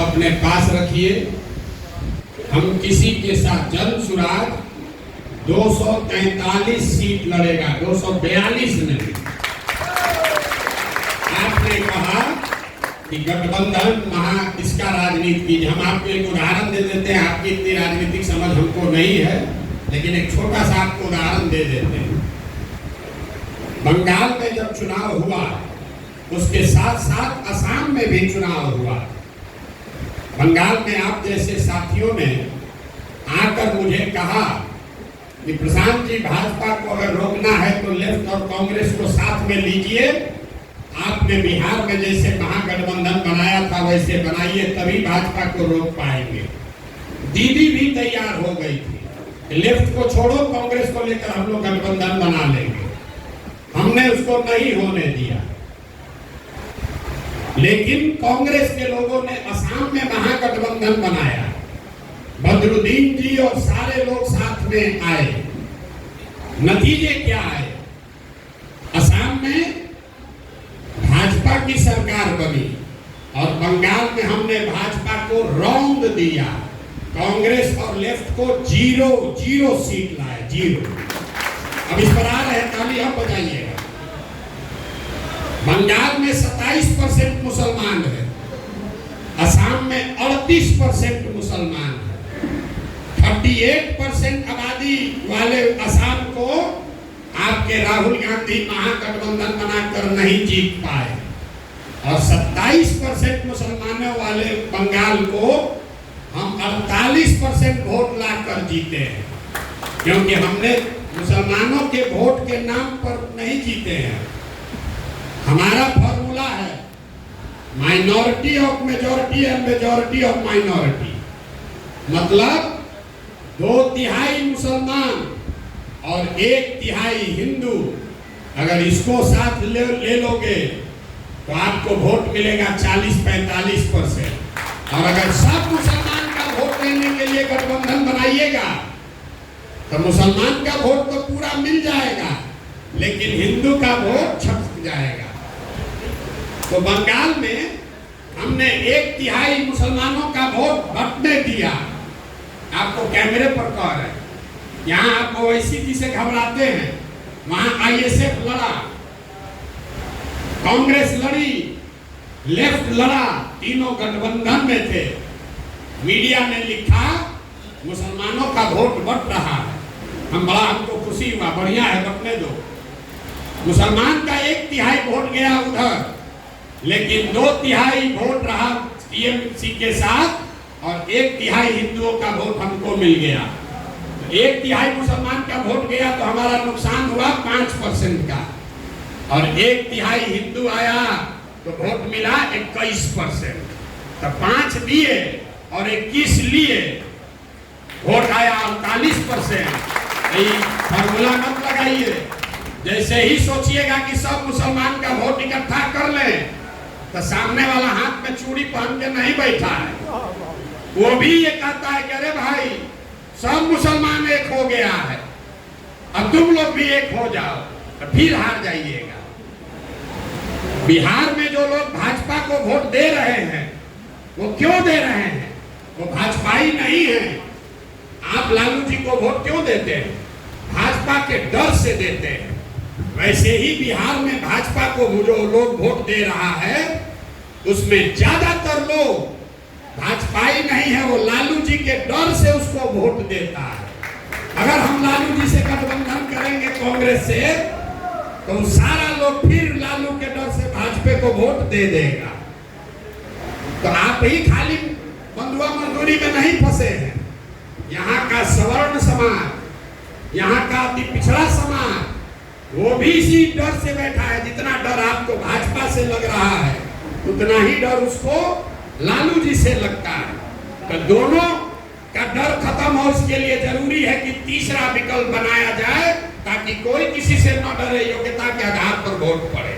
अपने पास रखिए। हम किसी के साथ जनसुराज 243 सीट लड़ेगा, 242 नहीं। आपने कहा कि गठबंधन इसका राजनीति कीजिए। हम आपको एक उदाहरण दे देते हैं, आपकी इतनी राजनीतिक समझ हमको नहीं है, लेकिन एक छोटा सा आपको उदाहरण दे देते हैं। बंगाल में जब चुनाव हुआ, उसके साथ साथ असम में भी चुनाव हुआ। बंगाल में आप जैसे साथियों ने आकर मुझे कहा कि प्रशांत जी, भाजपा को अगर रोकना है तो लेफ्ट और कांग्रेस को साथ में लीजिए। आपने बिहार में जैसे महागठबंधन बनाया था वैसे बनाइए, तभी भाजपा को रोक पाएंगे। दीदी भी तैयार हो गई थी, लेफ्ट को छोड़ो, कांग्रेस को लेकर हम लोग गठबंधन बना लेंगे। हमने उसको नहीं होने दिया, लेकिन कांग्रेस के लोगों ने असम में महागठबंधन बनाया। बदरुद्दीन जी और सारे लोग साथ में आए। नतीजे क्या आए? असम में भाजपा की सरकार बनी और बंगाल में हमने भाजपा को रौंद दिया। कांग्रेस और लेफ्ट को जीरो सीट लाए, 0। अब इस पर आ रहे हैं, ताली आप बजाइएगा। बंगाल में 27% मुसलमान है, असम में 38% मुसलमान है। 38% आबादी वाले असम को आपके राहुल गांधी महागठबंधन बनाकर नहीं जीत पाए, और 27% मुसलमानों वाले बंगाल को हम 48% वोट लाकर जीते हैं। क्योंकि हमने मुसलमानों के वोट के नाम पर नहीं जीते हैं। हमारा फॉर्मूला है minority of majority and majority of minority. मतलब 2/3 मुसलमान और 1/3 हिंदू, अगर इसको साथ ले लोगे तो आपको वोट मिलेगा 40-45%। और अगर सब मुसलमान का वोट लेने के लिए गठबंधन बनाइएगा तो मुसलमान का वोट तो पूरा मिल जाएगा, लेकिन हिंदू का वोट छप जाएगा। तो बंगाल में हमने 1/3 मुसलमानों का वोट बंटने दिया। आपको कैमरे पर कह रहे हैं, यहाँ आप ओवैसी जी से घबराते हैं, वहां आईएसएफ लड़ा, कांग्रेस लड़ी, लेफ्ट लड़ा, तीनों गठबंधन में थे। मीडिया ने लिखा मुसलमानों का वोट बट रहा है। हमको खुशी हुआ, बढ़िया है, बटने दो। मुसलमान का 1/3 वोट गया उधर, लेकिन 2/3 वोट रहा टीएमसी के साथ, और 1/3 हिंदुओं का वोट हमको मिल गया। 1/3 मुसलमान का वोट गया तो हमारा नुकसान हुआ 5% का, और 1/3 हिंदू आया तो वोट मिला 21%। तो 5 दिए और 21 लिए, वोट आया 48%। फॉर्मूला मत लगाइए। जैसे ही सोचिएगा कि सब मुसलमान का वोट इकट्ठा कर लें, तो सामने वाला हाथ में चूड़ी पहन के नहीं बैठा है, वो भी ये कहता है कि अरे भाई सब मुसलमान एक हो गया है, अब तुम लोग भी एक हो जाओ, तो फिर हार जाइएगा। बिहार में जो लोग भाजपा को वोट दे रहे हैं, वो क्यों दे रहे हैं? वो भाजपाई नहीं है। आप लालू जी को वोट क्यों देते हैं? भाजपा के डर से देते हैं। वैसे ही बिहार में भाजपा को जो लोग वोट दे रहा है, उसमें ज्यादातर लोग भाजपाई नहीं है, वो लालू जी के डर से उसको वोट देता है। अगर हम लालू जी से गठबंधन करेंगे कांग्रेस से, तो सारा लोग फिर लालू के डर से भाजपा को वोट दे देगा। तो आप ही खाली बंधुआ मजदूरी में नहीं फंसे हैं। यहाँ का सवर्ण समाज, यहाँ का अति पिछड़ा समाज, वो भी इसी डर से बैठा है। जितना डर आपको भाजपा से लग रहा है, उतना ही डर उसको लालू जी से लगता है। तो दोनों का डर खत्म हो, इसके लिए जरूरी है कि तीसरा विकल्प बनाया जाए, ताकि कोई किसी से न डरे, योग्यता के आधार पर वोट पड़े।